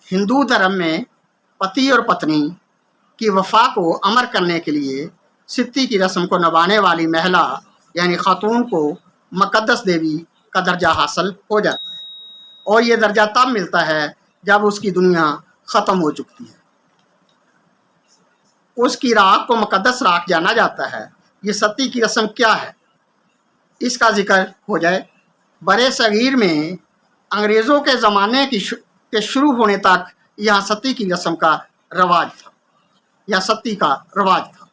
हिंदू धर्म में पति और पत्नी की वफा को अमर करने के लिए सित्ती की रस्म को निभाने वाली महिला यानी खातून को मुक़द्दस देवी का दर्जा हासिल हो जाता है और ये दर्जा तब मिलता है जब उसकी दुनिया ख़त्म हो चुकी है। उसकी राख को मुक़द्दस राख जाना जाता है। ये सती की रस्म क्या है, इसका जिक्र हो जाए। बड़े सगीर में अंग्रेज़ों के ज़माने के शुरू होने तक यहाँ सती की रस्म का रवाज था या सती का रवाज था।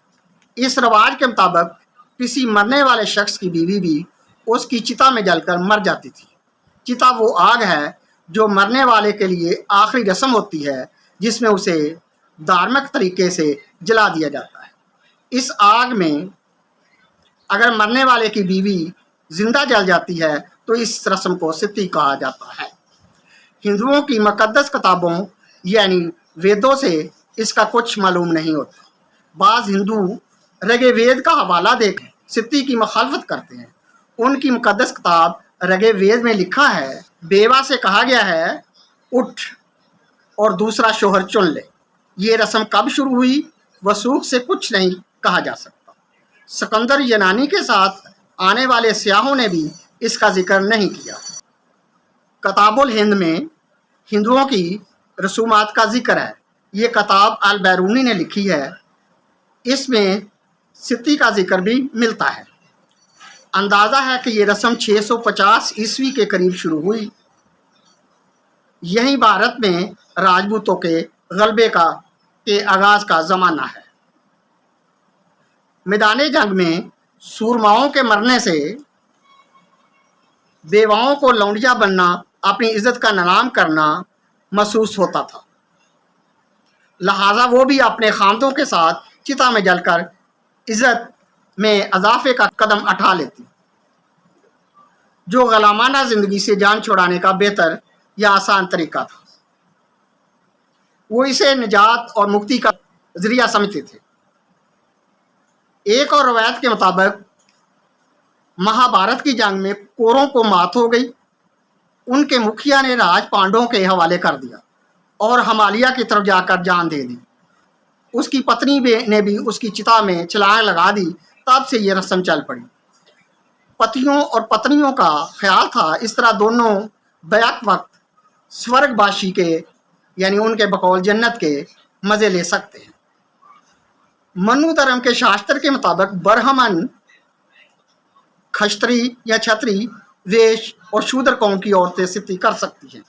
इस रवाज के मुताबिक किसी मरने वाले शख्स की बीवी भी उसकी चिता में जलकर मर जाती थी। चिता वो आग है जो मरने वाले के लिए आखिरी रस्म होती है, जिसमें उसे धार्मिक तरीके से जला दिया जाता है। इस आग में अगर मरने वाले की बीवी जिंदा जल जाती है तो इस रस्म को सित्ती कहा जाता है। हिंदुओं की मुक़द्दस किताबों यानी वेदों से इसका कुछ मालूम नहीं होता। बाज़ हिंदू रगे वेद का हवाला देकर सित्ती की मुखालफत करते हैं। उनकी मुक़द्दस किताब रगे वेद में लिखा है, बेवा से कहा गया है उठ और दूसरा शोहर चुन ले। ये रस्म कब शुरू हुई वसूख से कुछ नहीं कहा जा सकता। सिकंदर यूनानी के साथ आने वाले सियाहों ने भी इसका जिक्र नहीं किया। किताबुल हिंद में हिंदुओं की रसूमात का जिक्र है। ये किताब अल बैरूनी ने लिखी है। इसमें सित्ती का जिक्र भी मिलता है। अंदाज़ा है कि ये रस्म 650 ईस्वी के करीब शुरू हुई। यही भारत में राजपूतों के गलबे के आगाज़ का ज़माना है। मैदान जंग में सूरमाओं के मरने से बेवाओं को लौंडिया बनना, अपनी इज्जत का नीलाम करना महसूस होता था। लिहाजा वो भी अपने खामदों के साथ चिता में जलकर इज्जत में इजाफे का कदम उठा लेती, जो ग़ुलामाना ज़िंदगी से जान छुड़ाने का बेहतर या आसान तरीका था। वो इसे निजात और मुक्ति का ज़रिया समझते थे। एक और रवायत के मुताबिक महाभारत की जंग में कौरवों को मात हो गई। उनके मुखिया ने राज पांडवों के हवाले कर दिया और हिमालय की तरफ जाकर जान दे दी। उसकी पत्नी ने भी उसकी चिता में छलांग लगा दी। तब से ये रस्म चल पड़ी। पतियों और पत्नियों का ख्याल था इस तरह दोनों बैक वक्त स्वर्गवासी के यानी उनके बकौल जन्नत के मज़े ले सकते हैं। मनु धर्म के शास्त्र के मुताबिक ब्राह्मण, खस्त्री या छत्री, वेश और शूद्र कौम की औरतें सित्ती कर सकती हैं।